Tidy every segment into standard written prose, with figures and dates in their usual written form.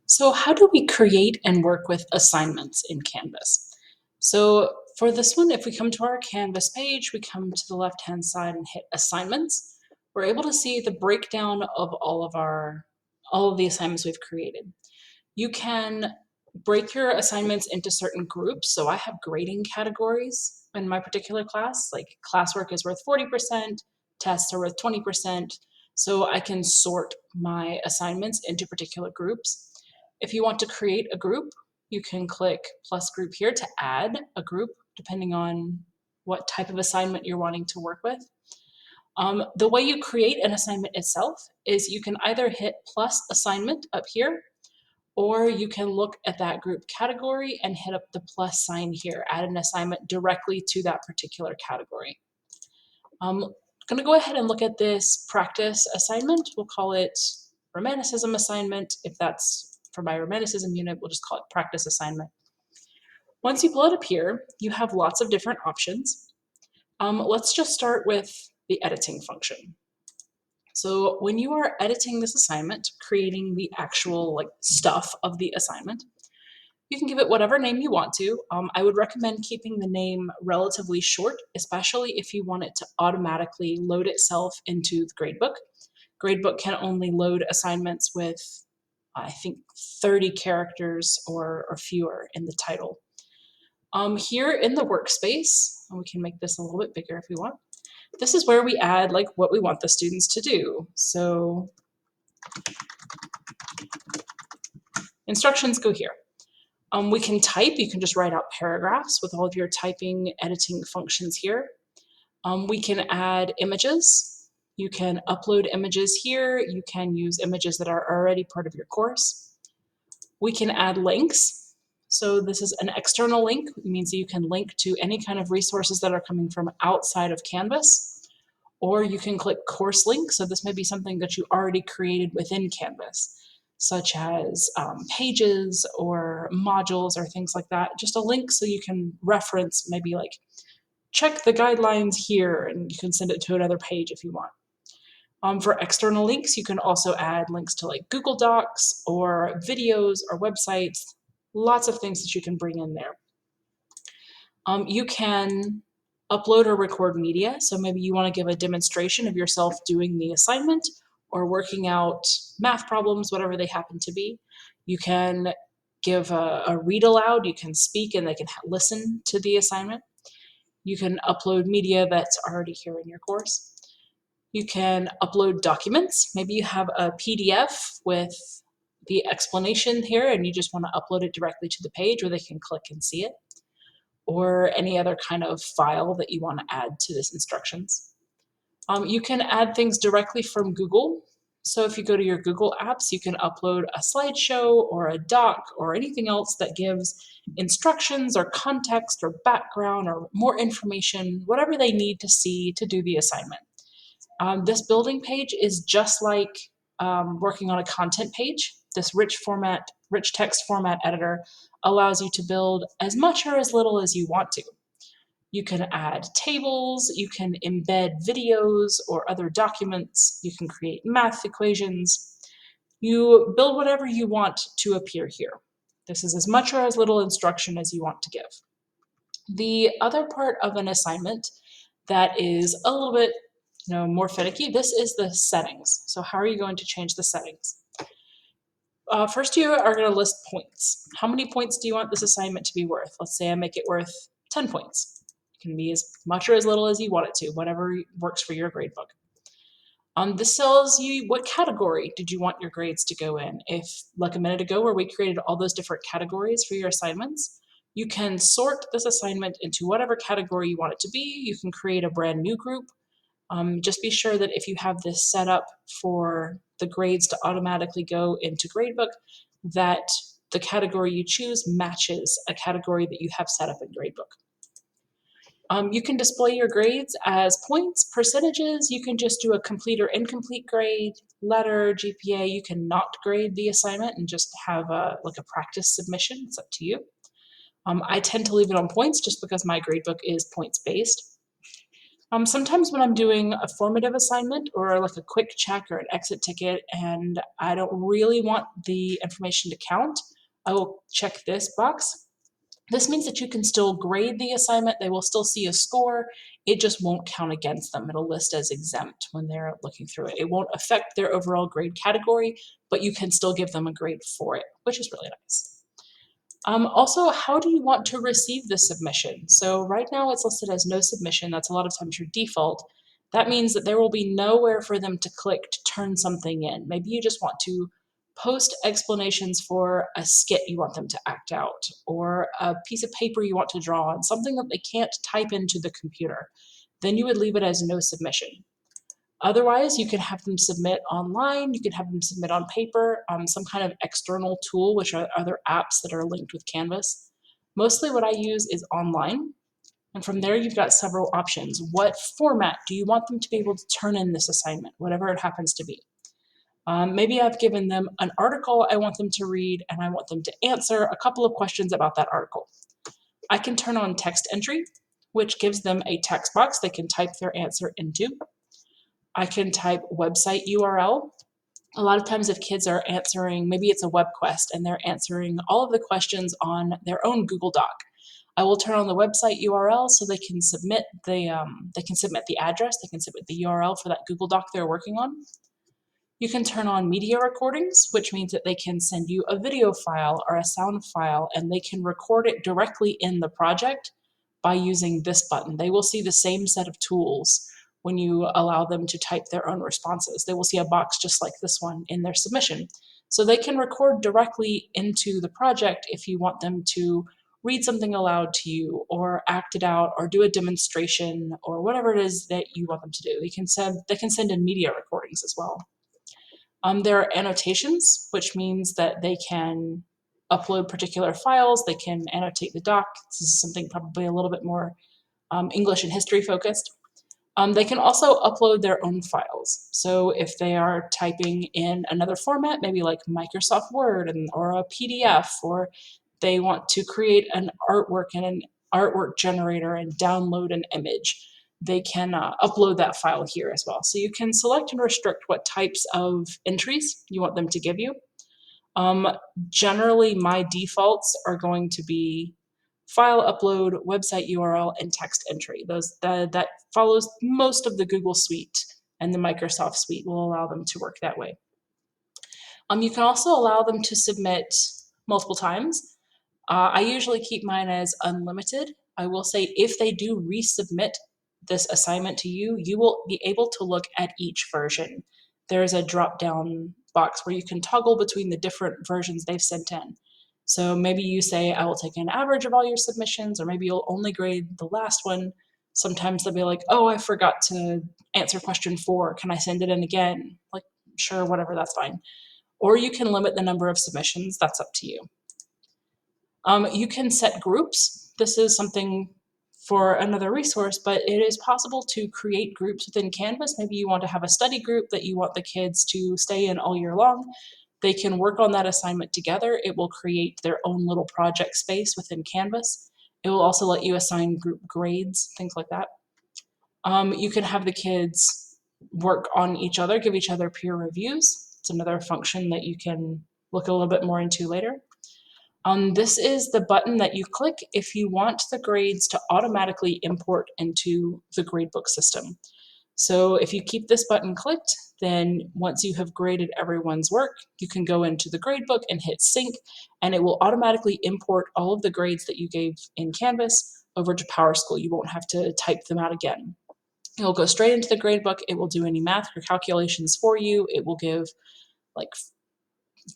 So how do we create and work with assignments in Canvas? So for this one, if we come to our Canvas page, we come to the left-hand side and hit assignments, we're able to see the breakdown of all of the assignments we've created. You can break your assignments into certain groups. So I have grading categories in my particular class, like classwork is worth 40%, tests are worth 20%. So I can sort my assignments into particular groups. If you want to create a group, you can click plus group here to add a group depending on what type of assignment you're wanting to work with. The way you create an assignment itself is you can either hit plus assignment up here, or you can look at that group category and hit up the plus sign here, add an assignment directly to that particular category. I'm going to go ahead and look at this practice assignment. We'll call it Romanticism assignment. If that's for my Romanticism unit, we'll just call it practice assignment. Once you pull it up here, you have lots of different options. Let's just start with the editing function. So when you are editing this assignment, creating the actual stuff of the assignment, you can give it whatever name you want to. I would recommend keeping the name relatively short, especially if you want it to automatically load itself into the gradebook. Gradebook can only load assignments with, I think, 30 characters or fewer in the title. Here in the workspace, and we can make this a little bit bigger if we want, this is where we add what we want the students to do. So instructions go here. We can type. You can just write out paragraphs with all of your typing, editing functions here. We can add images. You can upload images here. You can use images that are already part of your course. We can add links. So this is an external link. It means that you can link to any kind of resources that are coming from outside of Canvas. Or you can click course link. So this may be something that you already created within Canvas, such as pages or modules or things like that. Just a link so you can reference, maybe check the guidelines here, and you can send it to another page if you want. For external links, you can also add links to Google Docs or videos or websites, lots of things that you can bring in there. You can upload or record media. So maybe you want to give a demonstration of yourself doing the assignment or working out math problems, whatever they happen to be. You can give a read aloud. You can speak and they can listen to the assignment. You can upload media that's already here in your course. You can upload documents. Maybe you have a PDF with the explanation here and you just want to upload it directly to the page where they can click and see it, or any other kind of file that you want to add to this instructions. You can add things directly from Google. So if you go to your Google Apps, you can upload a slideshow or a doc or anything else that gives instructions or context or background or more information, whatever they need to see to do the assignment. This building page is just like working on a content page. This rich text format editor allows you to build as much or as little as you want to. You can add tables, you can embed videos or other documents, you can create math equations. You build whatever you want to appear here. This is as much or as little instruction as you want to give. The other part of an assignment that is a little bit more finicky, this is the settings. So how are you going to change the settings? First, you are going to list points. How many points do you want this assignment to be worth? Let's say I make it worth 10 points. It can be as much or as little as you want it to, whatever works for your gradebook. This tells you what category did you want your grades to go in. If, like a minute ago, where we created all those different categories for your assignments, you can sort this assignment into whatever category you want it to be. You can create a brand new group. Just be sure that if you have this set up for the grades to automatically go into Gradebook, that the category you choose matches a category that you have set up in Gradebook. You can display your grades as points, percentages. You can just do a complete or incomplete grade, letter, GPA. You can not grade the assignment and just have a practice submission. It's up to you. I tend to leave it on points just because my gradebook is points based. Sometimes when I'm doing a formative assignment or like a quick check or an exit ticket and I don't really want the information to count, I will check this box. This means that you can still grade the assignment. They will still see a score. It just won't count against them. It'll list as exempt when they're looking through it. It won't affect their overall grade category, but you can still give them a grade for it, which is really nice. Also, how do you want to receive the submission? So right now it's listed as no submission. That's a lot of times your default. That means that there will be nowhere for them to click to turn something in. Maybe you just want to post explanations for a skit you want them to act out, or a piece of paper you want to draw on, something that they can't type into the computer. Then you would leave it as no submission. Otherwise, you can have them submit online, you can have them submit on paper, some kind of external tool, which are other apps that are linked with Canvas. Mostly what I use is online, and from there you've got several options. What format do you want them to be able to turn in this assignment, whatever it happens to be? Maybe I've given them an article I want them to read, and I want them to answer a couple of questions about that article. I can turn on text entry, which gives them a text box they can type their answer into. I can type website URL. A lot of times if kids are answering, maybe it's a web quest and they're answering all of the questions on their own Google Doc, I will turn on the website URL so they can submit the address, they can submit the URL for that Google Doc they're working on. You can turn on media recordings, which means that they can send you a video file or a sound file, and they can record it directly in the project by using this button. They will see the same set of tools when you allow them to type their own responses. They will see a box just like this one in their submission. So they can record directly into the project if you want them to read something aloud to you or act it out or do a demonstration or whatever it is that you want them to do. They can send in media recordings as well. There are annotations, which means that they can upload particular files, they can annotate the doc. This is something probably a little bit more English and history focused. They can also upload their own files. So if they are typing in another format, maybe like Microsoft Word or a PDF, or they want to create an artwork in an artwork generator and download an image, they can upload that file here as well. So you can select and restrict what types of entries you want them to give you. Um, Generally, my defaults are going to be file upload, website URL, and text entry. That follows most of the Google Suite, and the Microsoft Suite will allow them to work that way. You can also allow them to submit multiple times. I usually keep mine as unlimited. I will say if they do resubmit this assignment to you, you will be able to look at each version. There's a drop down box where you can toggle between the different versions they've sent in. So maybe you say, I will take an average of all your submissions, or maybe you'll only grade the last one. Sometimes they'll be like, oh, I forgot to answer question 4. Can I send it in again? Like, sure, whatever, that's fine. Or you can limit the number of submissions. That's up to you. You can set groups. This is something for another resource, but it is possible to create groups within Canvas. Maybe you want to have a study group that you want the kids to stay in all year long. They can work on that assignment together. It will create their own little project space within Canvas. It will also let you assign group grades, things like that. You can have the kids work on each other, give each other peer reviews. It's another function that you can look a little bit more into later. This is the button that you click if you want the grades to automatically import into the gradebook system. So if you keep this button clicked, then once you have graded everyone's work, you can go into the gradebook and hit sync, and it will automatically import all of the grades that you gave in Canvas over to PowerSchool. You won't have to type them out again. It will go straight into the gradebook. It will do any math or calculations for you. It will give like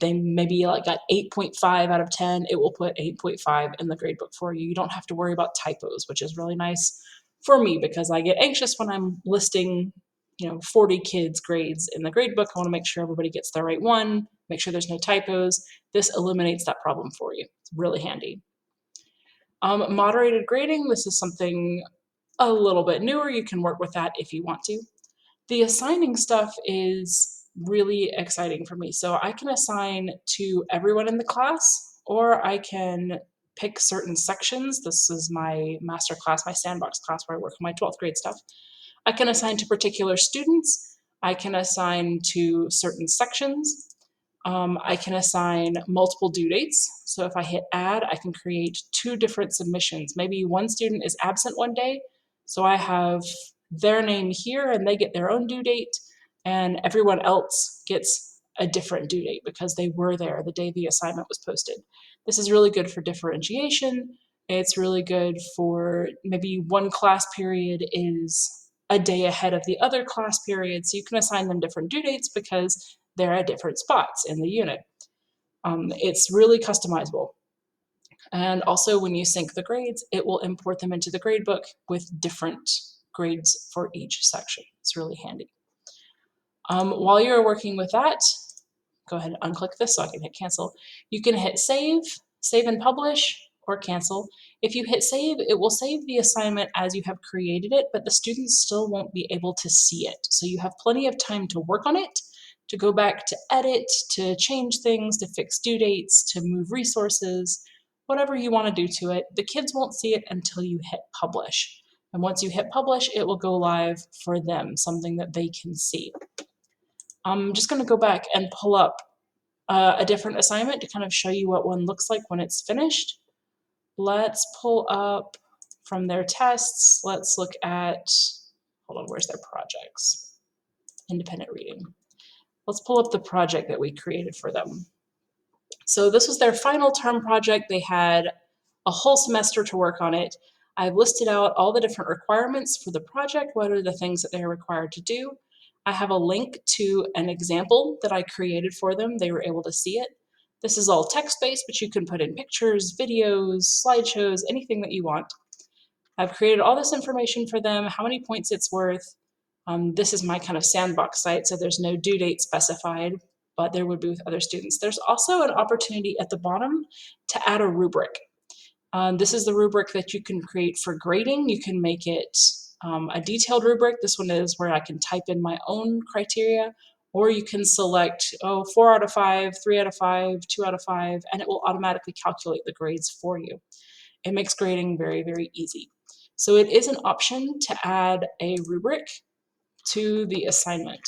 they maybe like got 8.5 out of 10, it will put 8.5 in the gradebook for you. You don't have to worry about typos, which is really nice for me because I get anxious when I'm listing 40 kids grades in the gradebook. I want to make sure everybody gets the right one, make sure there's no typos. This eliminates that problem for you. It's really handy. Moderated grading, this is something a little bit newer. You can work with that if you want to. The assigning stuff is really exciting for me. So I can assign to everyone in the class, or I can pick certain sections. This is my master class, my sandbox class where I work on my 12th grade stuff. I can assign to particular students. I can assign to certain sections. I can assign multiple due dates. So if I hit add, I can create 2 different submissions. Maybe one student is absent one day, so I have their name here and they get their own due date, and everyone else gets a different due date because they were there the day the assignment was posted. This is really good for differentiation. It's really good for maybe one class period is a day ahead of the other class period, so you can assign them different due dates because they're at different spots in the unit. It's really customizable. And also when you sync the grades, it will import them into the gradebook with different grades for each section. It's really handy. While you're working with that, go ahead and unclick this so I can hit cancel. You can hit save, save and publish, or cancel. If you hit save, it will save the assignment as you have created it, but the students still won't be able to see it. So you have plenty of time to work on it, to go back to edit, to change things, to fix due dates, to move resources, whatever you want to do to it. The kids won't see it until you hit publish. And once you hit publish, it will go live for them, something that they can see. I'm just going to go back and pull up a different assignment to kind of show you what one looks like when it's finished. Let's pull up from their tests. Let's look at, hold on, where's their projects? Independent reading. Let's pull up the project that we created for them. So this was their final term project. They had a whole semester to work on it. I've listed out all the different requirements for the project. What are the things that they're required to do? I have a link to an example that I created for them. They were able to see it. This is all text-based, but you can put in pictures, videos, slideshows, anything that you want. I've created all this information for them, how many points it's worth. This is my kind of sandbox site, so there's no due date specified, but there would be with other students. There's also an opportunity at the bottom to add a rubric. This is the rubric that you can create for grading. You can make it a detailed rubric. This one is where I can type in my own criteria, or you can select 4 out of 5, 3 out of 5, 2 out of 5, and it will automatically calculate the grades for you. It makes grading very, very easy. So it is an option to add a rubric to the assignment.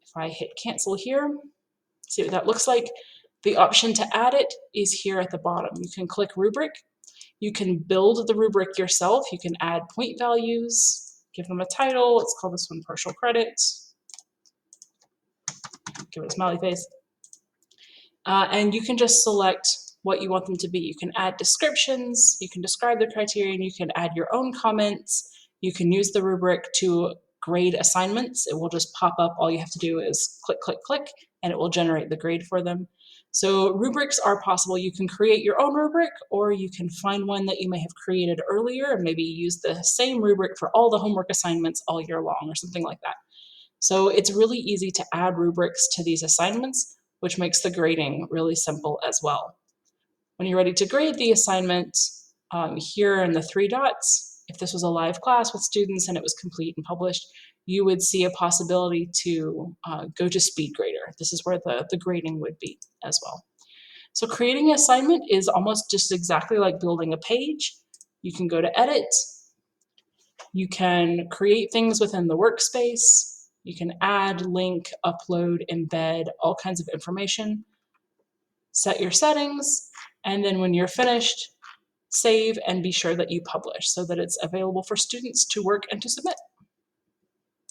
If I hit cancel here, see what that looks like. The option to add it is here at the bottom. You can click rubric. You can build the rubric yourself. You can add point values, give them a title. Let's call this one partial credit. Give it a smiley face. And you can just select what you want them to be. You can add descriptions, you can describe the criteria, and you can add your own comments. You can use the rubric to grade assignments. It will just pop up. All you have to do is click, click, click, and it will generate the grade for them. So rubrics are possible. You can create your own rubric, or you can find one that you may have created earlier and maybe use the same rubric for all the homework assignments all year long or something like that. So it's really easy to add rubrics to these assignments, which makes the grading really simple as well. When you're ready to grade the assignment, here in the 3 dots, if this was a live class with students and it was complete and published, you would see a possibility to go to SpeedGrader. This is where the grading would be as well. So creating an assignment is almost just exactly like building a page. You can go to edit. You can create things within the workspace. You can add, link, upload, embed, all kinds of information. Set your settings, and then when you're finished, save and be sure that you publish so that it's available for students to work and to submit.